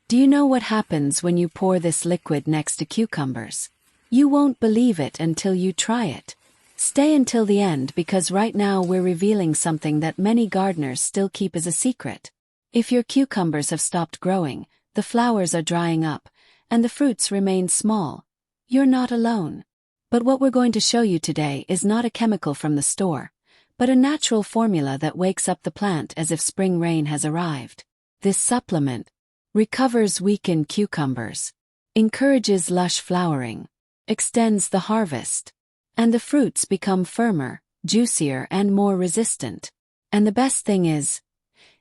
Do you know what happens when you pour this liquid next to cucumbers? You won't believe it until you try it. Stay until the end because right now we're revealing something that many gardeners still keep as a secret. If your cucumbers have stopped growing, the flowers are drying up, and the fruits remain small, you're not alone. But what we're going to show you today is not a chemical from the store, but a natural formula that wakes up the plant as if spring rain has arrived. This supplement recovers weakened cucumbers, encourages lush flowering, extends the harvest, and the fruits become firmer, juicier, and more resistant. And the best thing is,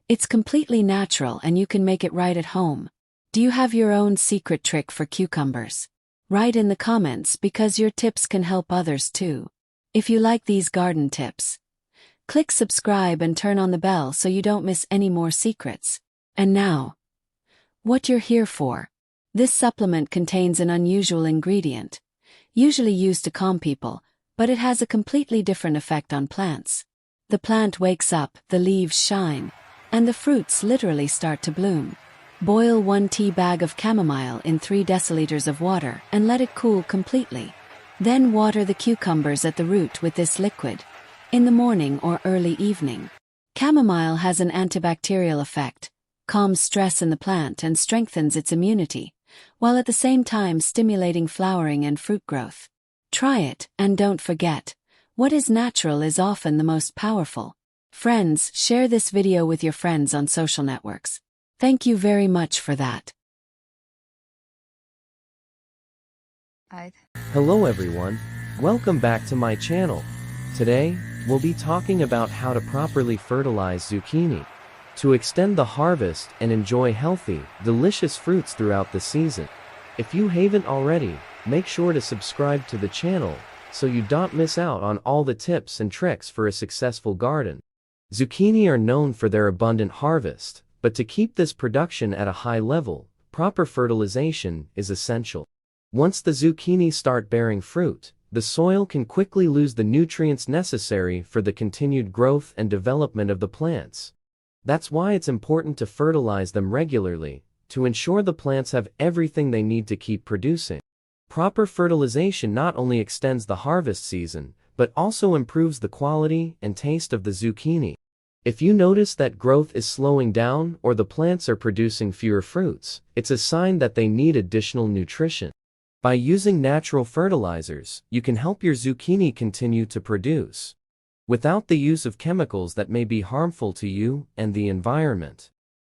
it's completely natural and you can make it right at home. Do you have your own secret trick for cucumbers? Write in the comments because your tips can help others too. If you like these garden tips, click subscribe and turn on the bell so you don't miss any more secrets. And now, what you're here for. This supplement contains an unusual ingredient, usually used to calm people, but it has a completely different effect on plants. The plant wakes up, the leaves shine, and the fruits literally start to bloom. Boil 1 tea bag of chamomile in 3 deciliters of water and let it cool completely. Then water the cucumbers at the root with this liquid, in the morning or early evening. Chamomile has an antibacterial effect, calms stress in the plant and strengthens its immunity, while at the same time stimulating flowering and fruit growth. Try it, and don't forget, what is natural is often the most powerful. Friends, share this video with your friends on social networks. Thank you very much for that. Hello everyone, welcome back to my channel. Today, we'll be talking about how to properly fertilize zucchini to extend the harvest and enjoy healthy, delicious fruits throughout the season. If you haven't already, make sure to subscribe to the channel so you don't miss out on all the tips and tricks for a successful garden. Zucchini are known for their abundant harvest, but to keep this production at a high level, proper fertilization is essential. Once the zucchini start bearing fruit, the soil can quickly lose the nutrients necessary for the continued growth and development of the plants. That's why it's important to fertilize them regularly, to ensure the plants have everything they need to keep producing. Proper fertilization not only extends the harvest season, but also improves the quality and taste of the zucchini. If you notice that growth is slowing down or the plants are producing fewer fruits, it's a sign that they need additional nutrition. By using natural fertilizers, you can help your zucchini continue to produce, without the use of chemicals that may be harmful to you and the environment.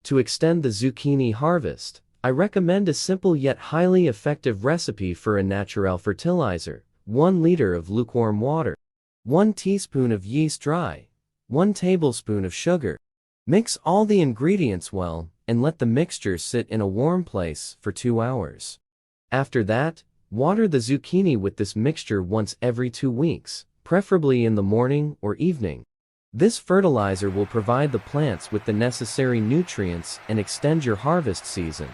To extend the zucchini harvest, I recommend a simple yet highly effective recipe for a natural fertilizer: 1 liter of lukewarm water, 1 teaspoon of yeast dry, 1 tablespoon of sugar. Mix all the ingredients well and let the mixture sit in a warm place for 2 hours. After that, water the zucchini with this mixture once every 2 weeks, preferably in the morning or evening. This fertilizer will provide the plants with the necessary nutrients and extend your harvest season.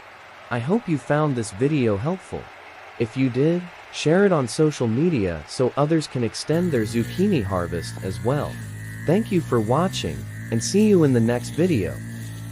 I hope you found this video helpful. If you did, share it on social media so others can extend their zucchini harvest as well. Thank you for watching, and see you in the next video.